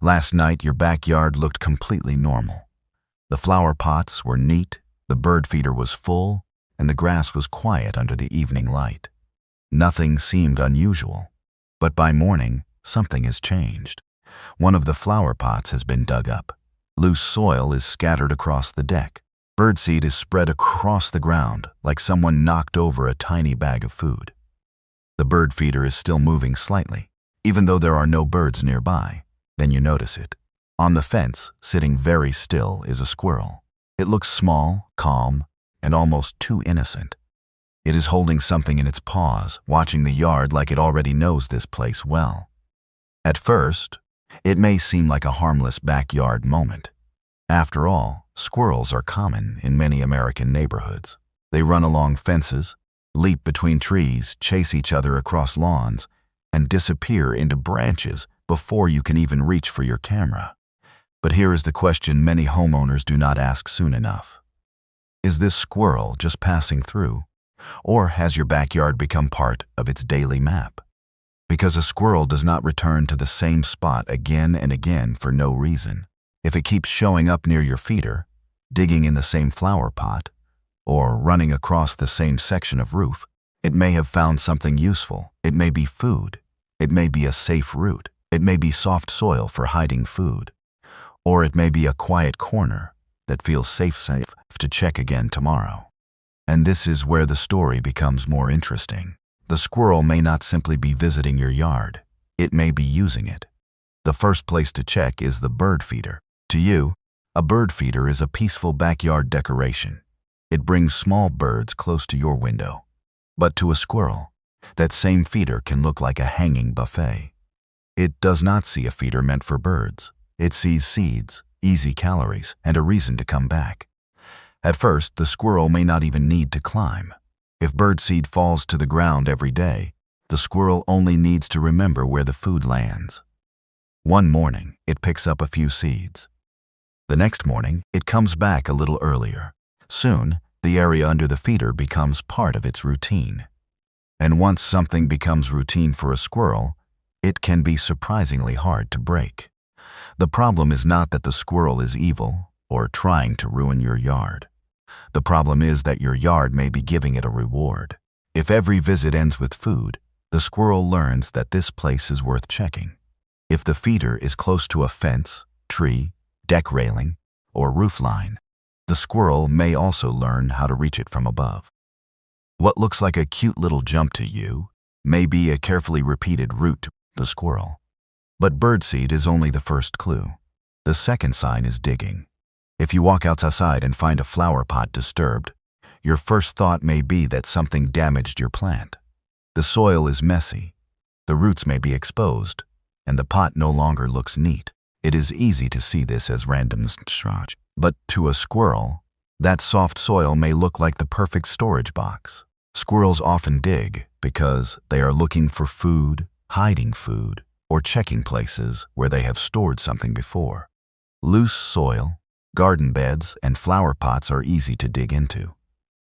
Last night, your backyard looked completely normal. The flower pots were neat, the bird feeder was full, and the grass was quiet under the evening light. Nothing seemed unusual. But by morning, something has changed. One of the flower pots has been dug up. Loose soil is scattered across the deck. Birdseed is spread across the ground like someone knocked over a tiny bag of food. The bird feeder is still moving slightly, even though there are no birds nearby. Then you notice it. On the fence, sitting very still, is a squirrel. It looks small, calm, and almost too innocent. It is holding something in its paws, watching the yard like it already knows this place well. At first, it may seem like a harmless backyard moment. After all, squirrels are common in many American neighborhoods. They run along fences, leap between trees, chase each other across lawns, and disappear into branches before you can even reach for your camera. But here is the question many homeowners do not ask soon enough. Is this squirrel just passing through? Or has your backyard become part of its daily map? Because a squirrel does not return to the same spot again and again for no reason. If it keeps showing up near your feeder, digging in the same flower pot, or running across the same section of roof, it may have found something useful. It may be food. It may be a safe route. It may be soft soil for hiding food. Or it may be a quiet corner that feels safe to check again tomorrow. And this is where the story becomes more interesting. The squirrel may not simply be visiting your yard. It may be using it. The first place to check is the bird feeder. To you, a bird feeder is a peaceful backyard decoration. It brings small birds close to your window. But to a squirrel, that same feeder can look like a hanging buffet. It does not see a feeder meant for birds. It sees seeds, easy calories, and a reason to come back. At first, the squirrel may not even need to climb. If birdseed falls to the ground every day, the squirrel only needs to remember where the food lands. One morning, it picks up a few seeds. The next morning, it comes back a little earlier. Soon, the area under the feeder becomes part of its routine. And once something becomes routine for a squirrel, it can be surprisingly hard to break. The problem is not that the squirrel is evil or trying to ruin your yard. The problem is that your yard may be giving it a reward. If every visit ends with food, the squirrel learns that this place is worth checking. If the feeder is close to a fence, tree, deck railing, or roofline, the squirrel may also learn how to reach it from above. What looks like a cute little jump to you may be a carefully repeated route to the squirrel. But birdseed is only the first clue. The second sign is digging. If you walk outside and find a flower pot disturbed, your first thought may be that something damaged your plant. The soil is messy, the roots may be exposed, and the pot no longer looks neat. It is easy to see this as random trash. But to a squirrel, that soft soil may look like the perfect storage box. Squirrels often dig because they are looking for food, hiding food, or checking places where they have stored something before. Loose soil, garden beds, and flower pots are easy to dig into.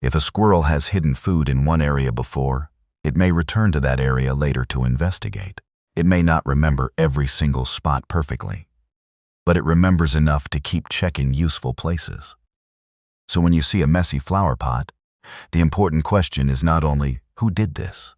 If a squirrel has hidden food in one area before, it may return to that area later to investigate. It may not remember every single spot perfectly, but it remembers enough to keep checking useful places. So when you see a messy flower pot, the important question is not only, who did this?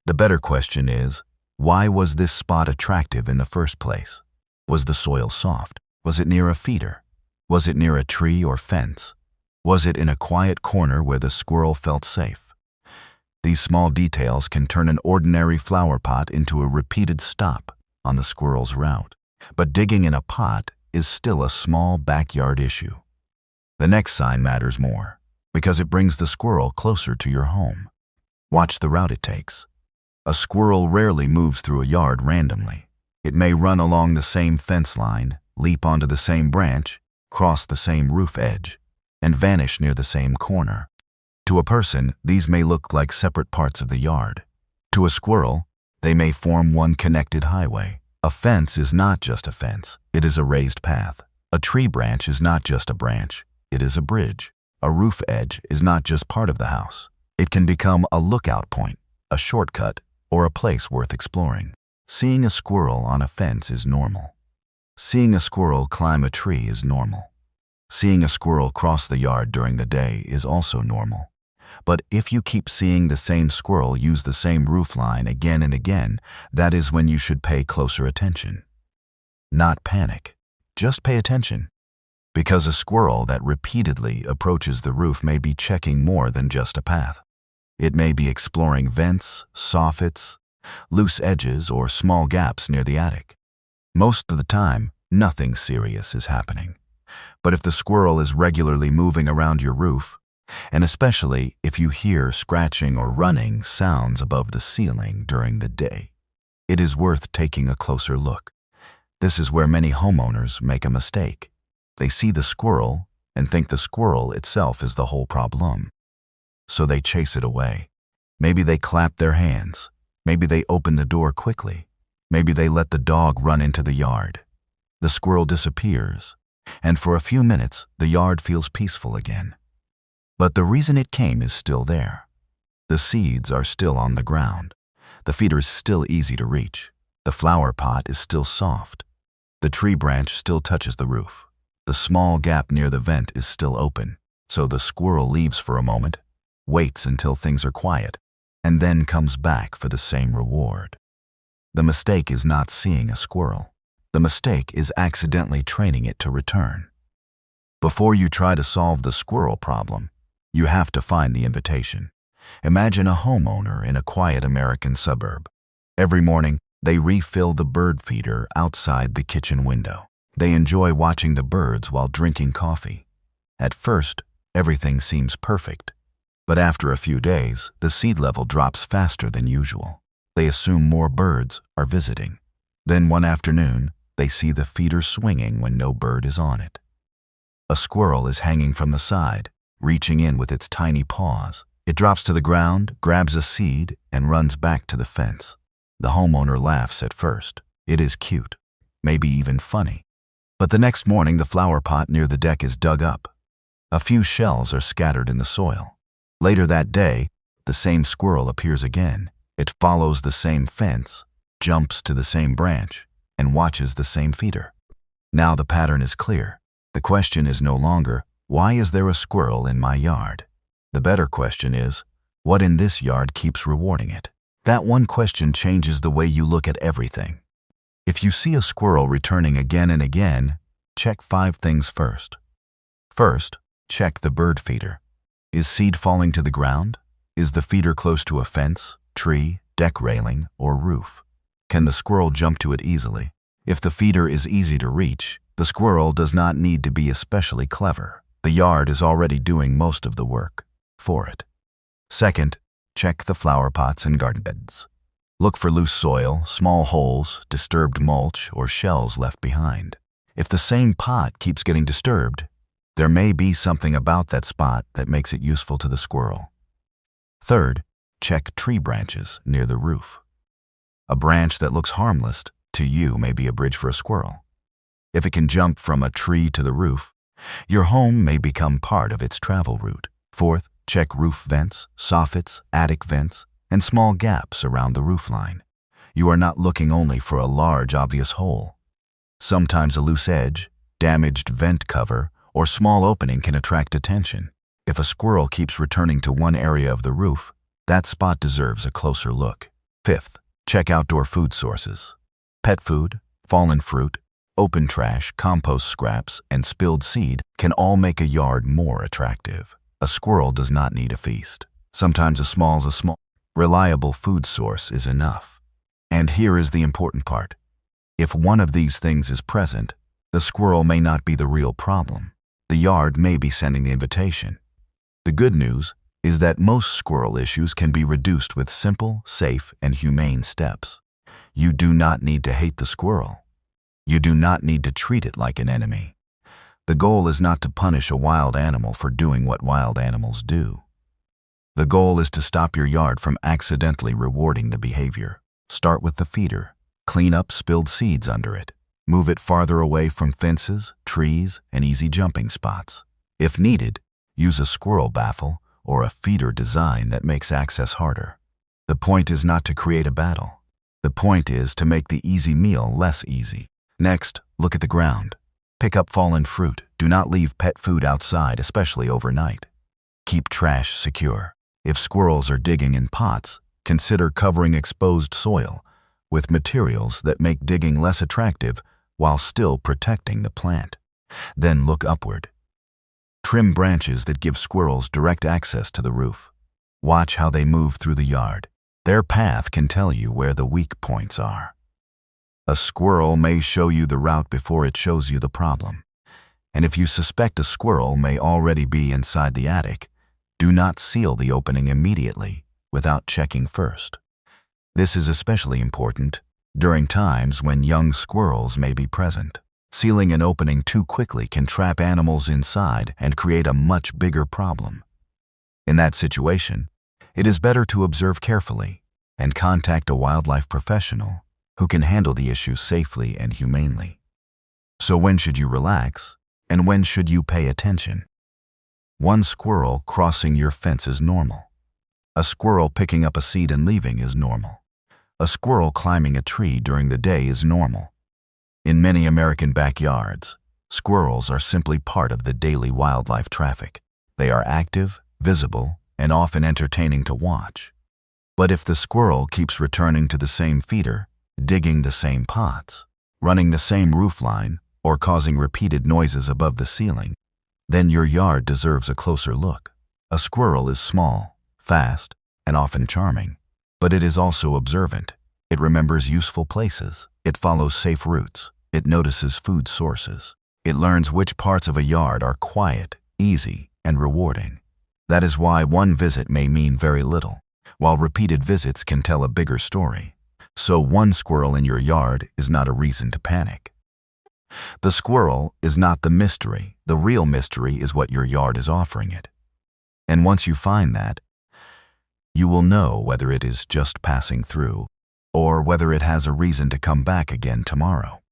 The better question is, why was this spot attractive in the first place? Was the soil soft? Was it near a feeder? Was it near a tree or fence? Was it in a quiet corner where the squirrel felt safe? These small details can turn an ordinary flower pot into a repeated stop on the squirrel's route. But digging in a pot is still a small backyard issue. The next sign matters more, because it brings the squirrel closer to your home. Watch the route it takes. A squirrel rarely moves through a yard randomly. It may run along the same fence line, leap onto the same branch, cross the same roof edge, and vanish near the same corner. To a person, these may look like separate parts of the yard. To a squirrel, they may form one connected highway. A fence is not just a fence, it is a raised path. A tree branch is not just a branch, it is a bridge. A roof edge is not just part of the house. It can become a lookout point, a shortcut, or a place worth exploring. Seeing a squirrel on a fence is normal. Seeing a squirrel climb a tree is normal. Seeing a squirrel cross the yard during the day is also normal. But if you keep seeing the same squirrel use the same roofline again and again, that is when you should pay closer attention. Not panic. Just pay attention. Because a squirrel that repeatedly approaches the roof may be checking more than just a path. It may be exploring vents, soffits, loose edges, or small gaps near the attic. Most of the time, nothing serious is happening. But if the squirrel is regularly moving around your roof, and especially if you hear scratching or running sounds above the ceiling during the day, it is worth taking a closer look. This is where many homeowners make a mistake. They see the squirrel and think the squirrel itself is the whole problem. So they chase it away. Maybe they clap their hands. Maybe they open the door quickly. Maybe they let the dog run into the yard. The squirrel disappears, and for a few minutes, the yard feels peaceful again. But the reason it came is still there. The seeds are still on the ground. The feeder is still easy to reach. The flower pot is still soft. The tree branch still touches the roof. The small gap near the vent is still open. So the squirrel leaves for a moment, waits until things are quiet, and then comes back for the same reward. The mistake is not seeing a squirrel. The mistake is accidentally training it to return. Before you try to solve the squirrel problem, you have to find the invitation. Imagine a homeowner in a quiet American suburb. Every morning, they refill the bird feeder outside the kitchen window. They enjoy watching the birds while drinking coffee. At first, everything seems perfect. But after a few days, the seed level drops faster than usual. They assume more birds are visiting. Then one afternoon, they see the feeder swinging when no bird is on it. A squirrel is hanging from the side, reaching in with its tiny paws. It drops to the ground, grabs a seed, and runs back to the fence. The homeowner laughs at first. It is cute, maybe even funny. But the next morning, the flower pot near the deck is dug up. A few shells are scattered in the soil. Later that day, the same squirrel appears again. It follows the same fence, jumps to the same branch, and watches the same feeder. Now the pattern is clear. The question is no longer, why is there a squirrel in my yard? The better question is, what in this yard keeps rewarding it? That one question changes the way you look at everything. If you see a squirrel returning again and again, check 5 things first. First, check the bird feeder. Is seed falling to the ground? Is the feeder close to a fence, tree, deck railing, or roof? Can the squirrel jump to it easily? If the feeder is easy to reach, the squirrel does not need to be especially clever. The yard is already doing most of the work for it. Second, check the flower pots and garden beds. Look for loose soil, small holes, disturbed mulch, or shells left behind. If the same pot keeps getting disturbed, there may be something about that spot that makes it useful to the squirrel. Third, check tree branches near the roof. A branch that looks harmless to you may be a bridge for a squirrel. If it can jump from a tree to the roof, your home may become part of its travel route. Fourth, check roof vents, soffits, attic vents, and small gaps around the roofline. You are not looking only for a large, obvious hole. Sometimes a loose edge, damaged vent cover, or small opening can attract attention. If a squirrel keeps returning to one area of the roof, that spot deserves a closer look. Fifth, check outdoor food sources. Pet food, fallen fruit, open trash, compost scraps, and spilled seed can all make a yard more attractive. A squirrel does not need a feast. Sometimes a small, reliable food source is enough. And here is the important part. If one of these things is present, the squirrel may not be the real problem. The yard may be sending the invitation. The good news is that most squirrel issues can be reduced with simple, safe, and humane steps. You do not need to hate the squirrel. You do not need to treat it like an enemy. The goal is not to punish a wild animal for doing what wild animals do. The goal is to stop your yard from accidentally rewarding the behavior. Start with the feeder. Clean up spilled seeds under it. Move it farther away from fences, trees, and easy jumping spots. If needed, use a squirrel baffle or a feeder design that makes access harder. The point is not to create a battle. The point is to make the easy meal less easy. Next, Look at the ground. Pick up fallen fruit. Do not leave pet food outside, especially overnight. Keep trash secure. If squirrels are digging in pots, consider covering exposed soil with materials that make digging less attractive while still protecting the plant. Then look upward. Trim branches that give squirrels direct access to the roof. Watch how they move through the yard. Their path can tell you where the weak points are. A squirrel may show you the route before it shows you the problem. And if you suspect a squirrel may already be inside the attic, do not seal the opening immediately without checking first. This is especially important during times when young squirrels may be present. Sealing an opening too quickly can trap animals inside and create a much bigger problem. In that situation, it is better to observe carefully and contact a wildlife professional who can handle the issue safely and humanely. So when should you relax, and when should you pay attention? One squirrel crossing your fence is normal. A squirrel picking up a seed and leaving is normal. A squirrel climbing a tree during the day is normal. In many American backyards, squirrels are simply part of the daily wildlife traffic. They are active, visible, and often entertaining to watch. But if the squirrel keeps returning to the same feeder, digging the same pots, running the same roofline, or causing repeated noises above the ceiling, then your yard deserves a closer look. A squirrel is small, fast, and often charming, but it is also observant. It remembers useful places. It follows safe routes. It notices food sources. It learns which parts of a yard are quiet, easy, and rewarding. That is why one visit may mean very little, while repeated visits can tell a bigger story. So one squirrel in your yard is not a reason to panic. The squirrel is not the mystery. The real mystery is what your yard is offering it. And once you find that, you will know whether it is just passing through or whether it has a reason to come back again tomorrow.